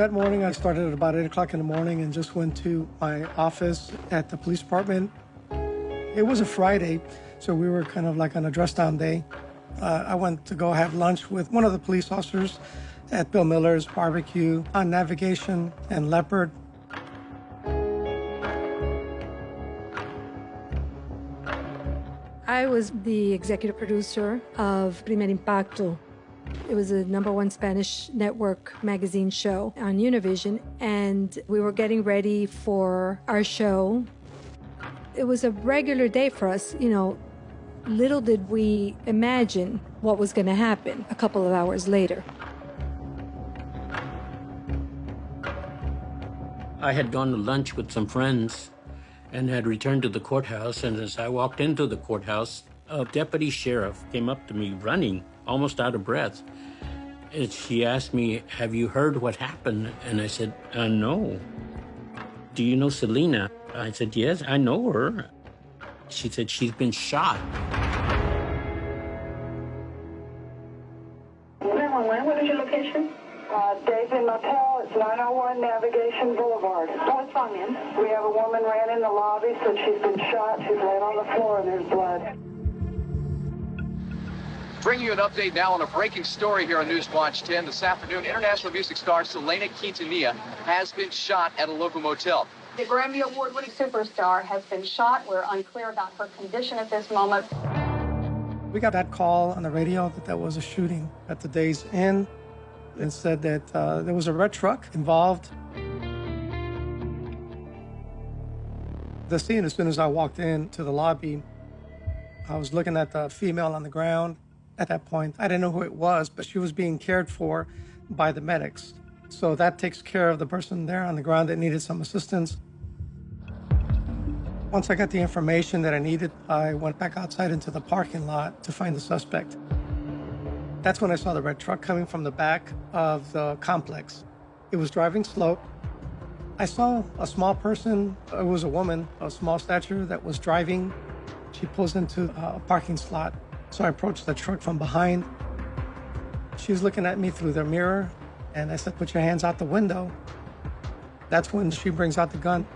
That morning, I started at about 8 o'clock in the morning and just went to my office at the police department. It was a Friday, so we were kind of like on a dress-down day. I went to go have lunch with one of the police officers at Bill Miller's Barbecue on Navigation and Leopard. I was the executive producer of Primer Impacto. It was a #1 Spanish network magazine show on Univision, and we were getting ready for our show. It was a regular day for us, you know. Little did we imagine what was going to happen a couple of hours later. I had gone to lunch with some friends and had returned to the courthouse, and as I walked into the courthouse, a deputy sheriff came up to me running, almost out of breath. And she asked me, "Have you heard what happened?" And I said, "No." "Do you know Selena?" I said, "Yes, I know her." She said, "She's been shot." 911, what is your location? Days Motel, it's 901 Navigation Boulevard. What's wrong, ma'am? We have a woman ran in the lobby, said she's been shot. She's laying on the floor and there's blood. Bringing you an update now on a breaking story here on Newswatch 10. This afternoon, international music star Selena Quintanilla has been shot at a local motel. The Grammy Award-winning superstar has been shot. We're unclear about her condition at this moment. We got that call on the radio that there was a shooting at the Days Inn. It said that there was a red truck involved. The scene, as soon as I walked into the lobby, I was looking at the female on the ground. At that point, I didn't know who it was, but she was being cared for by the medics. So that takes care of the person there on the ground that needed some assistance. Once I got the information that I needed, I went back outside into the parking lot to find the suspect. That's when I saw the red truck coming from the back of the complex. It was driving slow. I saw a small person, it was a woman, of small stature, that was driving. She pulls into a parking slot. So I approached the truck from behind. She was looking at me through the mirror, and I said, "Put your hands out the window." That's when she brings out the gun.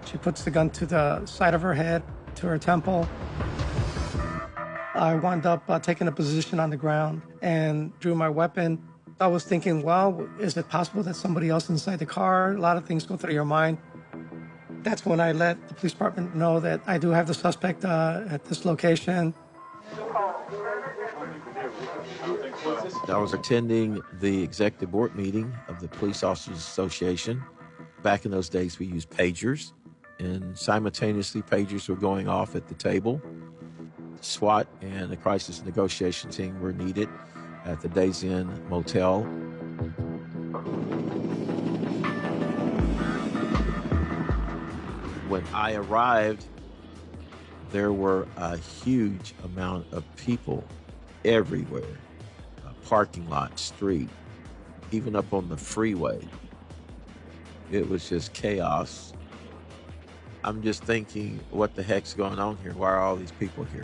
She puts the gun to the side of her head, to her temple. I wound up taking a position on the ground and drew my weapon. I was thinking, well, is it possible that somebody else inside the car? A lot of things go through your mind. That's when I let the police department know that I do have the suspect at this location. I was attending the executive board meeting of the Police Officers Association. Back in those days, we used pagers, and simultaneously pagers were going off at the table. SWAT and the crisis negotiation team were needed at the Days Inn Motel. When I arrived, there were a huge amount of people everywhere. Parking lot, street, even up on the freeway. It was just chaos. I'm just thinking, what the heck's going on here? Why are all these people here?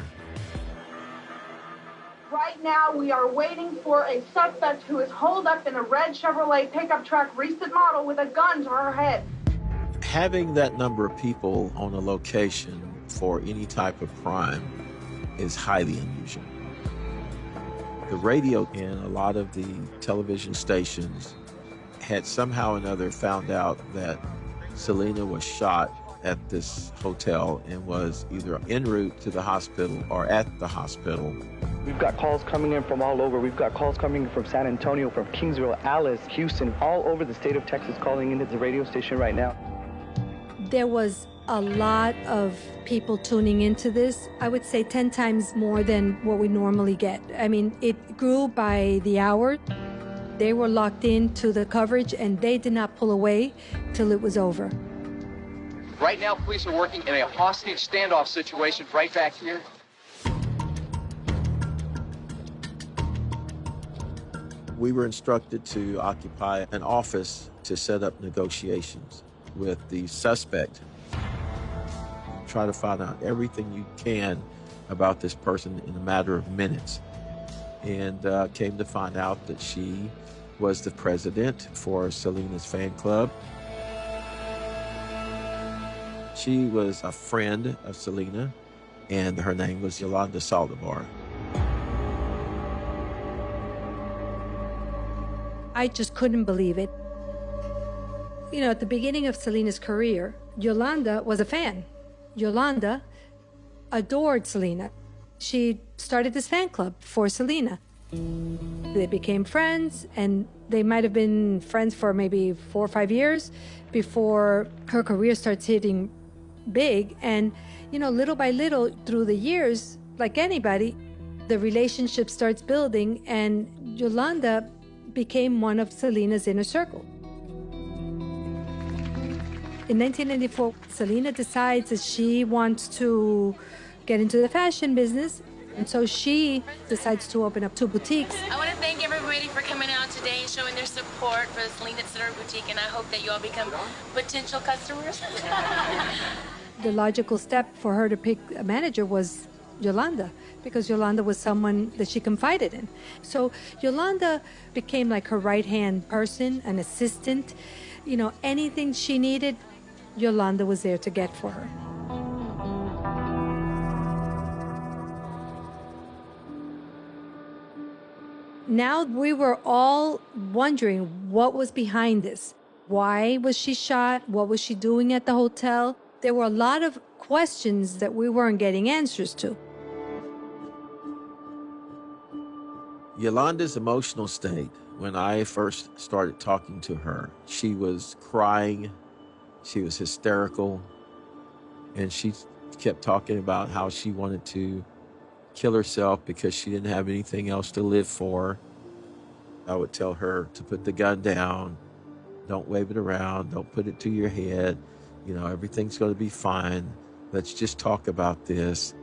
Right now, we are waiting for a suspect who is holed up in a red Chevrolet pickup truck, recent model, with a gun to her head. Having that number of people on a location for any type of crime is highly unusual. The radio and a lot of the television stations had somehow or another found out that Selena was shot at this hotel and was either en route to the hospital or at the hospital. We've got calls coming in from all over. We've got calls coming from San Antonio, from Kingsville, Alice, Houston, all over the state of Texas calling into the radio station right now. There was a lot of people tuning into this. I would say 10 times more than what we normally get. I mean, it grew by the hour. They were locked into the coverage, and they did not pull away till it was over. Right now, police are working in a hostage standoff situation right back here. We were instructed to occupy an office to set up negotiations with the suspect. Try to find out everything you can about this person in a matter of minutes. And came to find out that she was the president for Selena's fan club. She was a friend of Selena, and her name was Yolanda Saldivar. I just couldn't believe it. You know, at the beginning of Selena's career, Yolanda was a fan. Yolanda adored Selena. She started this fan club for Selena. They became friends, and they might have been friends for maybe 4 or 5 years before her career starts hitting big. And, you know, little by little through the years, like anybody, the relationship starts building, and Yolanda became one of Selena's inner circle. In 1994, Selena decides that she wants to get into the fashion business, and so she decides to open up 2 boutiques. I want to thank everybody for coming out today and showing their support for the Selena Center Boutique, and I hope that you all become potential customers. The logical step for her to pick a manager was Yolanda, because Yolanda was someone that she confided in. So Yolanda became like her right-hand person, an assistant. You know, anything she needed, Yolanda was there to get for her. Now we were all wondering what was behind this. Why was she shot? What was she doing at the hotel? There were a lot of questions that we weren't getting answers to. Yolanda's emotional state, when I first started talking to her, she was crying, she was hysterical, and she kept talking about how she wanted to kill herself because she didn't have anything else to live for. I would tell her to put the gun down, don't wave it around, don't put it to your head, you know, everything's going to be fine. Let's just talk about this.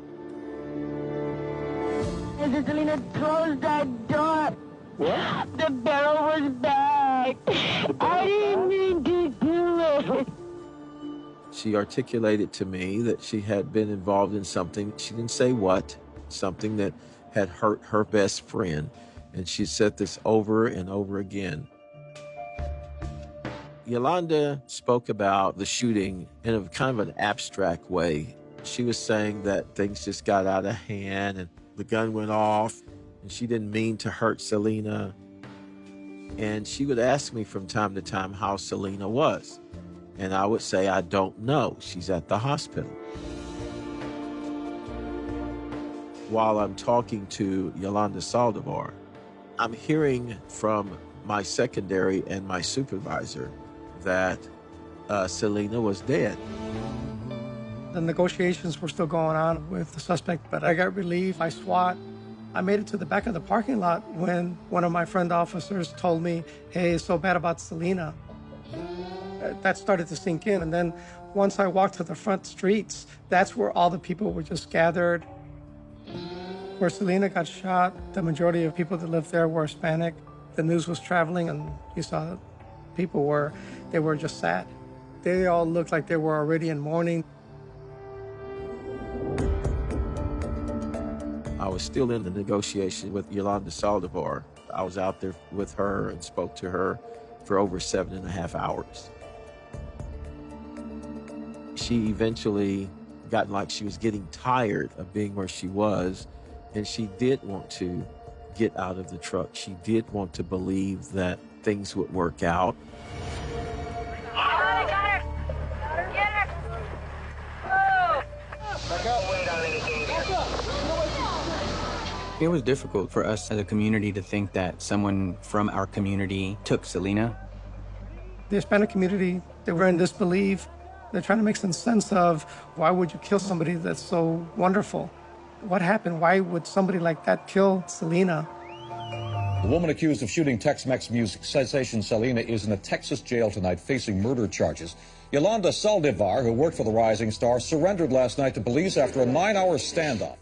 Selena, close that door. What? The barrel was back. I didn't mean to do it. She articulated to me that she had been involved in something, she didn't say what, something that had hurt her best friend. And she said this over and over again. Yolanda spoke about the shooting in a kind of an abstract way. She was saying that things just got out of hand and the gun went off, and she didn't mean to hurt Selena. And she would ask me from time to time how Selena was. And I would say, I don't know. She's at the hospital. While I'm talking to Yolanda Saldivar, I'm hearing from my secondary and my supervisor that Selena was dead. The negotiations were still going on with the suspect, but I got relieved by SWAT. I made it to the back of the parking lot when one of my friend officers told me, hey, it's so bad about Selena. That started to sink in. And then once I walked to the front streets, that's where all the people were just gathered. Where Selena got shot, the majority of people that lived there were Hispanic. The news was traveling, and you saw people were just sad. They all looked like they were already in mourning. I was still in the negotiation with Yolanda Saldivar. I was out there with her and spoke to her for over 7.5 hours. She eventually got like she was getting tired of being where she was, and she did want to get out of the truck. She did want to believe that things would work out. It was difficult for us as a community to think that someone from our community took Selena. The Hispanic community, they were in disbelief. They're trying to make some sense of, why would you kill somebody that's so wonderful? What happened? Why would somebody like that kill Selena? The woman accused of shooting Tex-Mex music sensation Selena is in a Texas jail tonight facing murder charges. Yolanda Saldivar, who worked for the rising star, surrendered last night to police after a 9-hour standoff.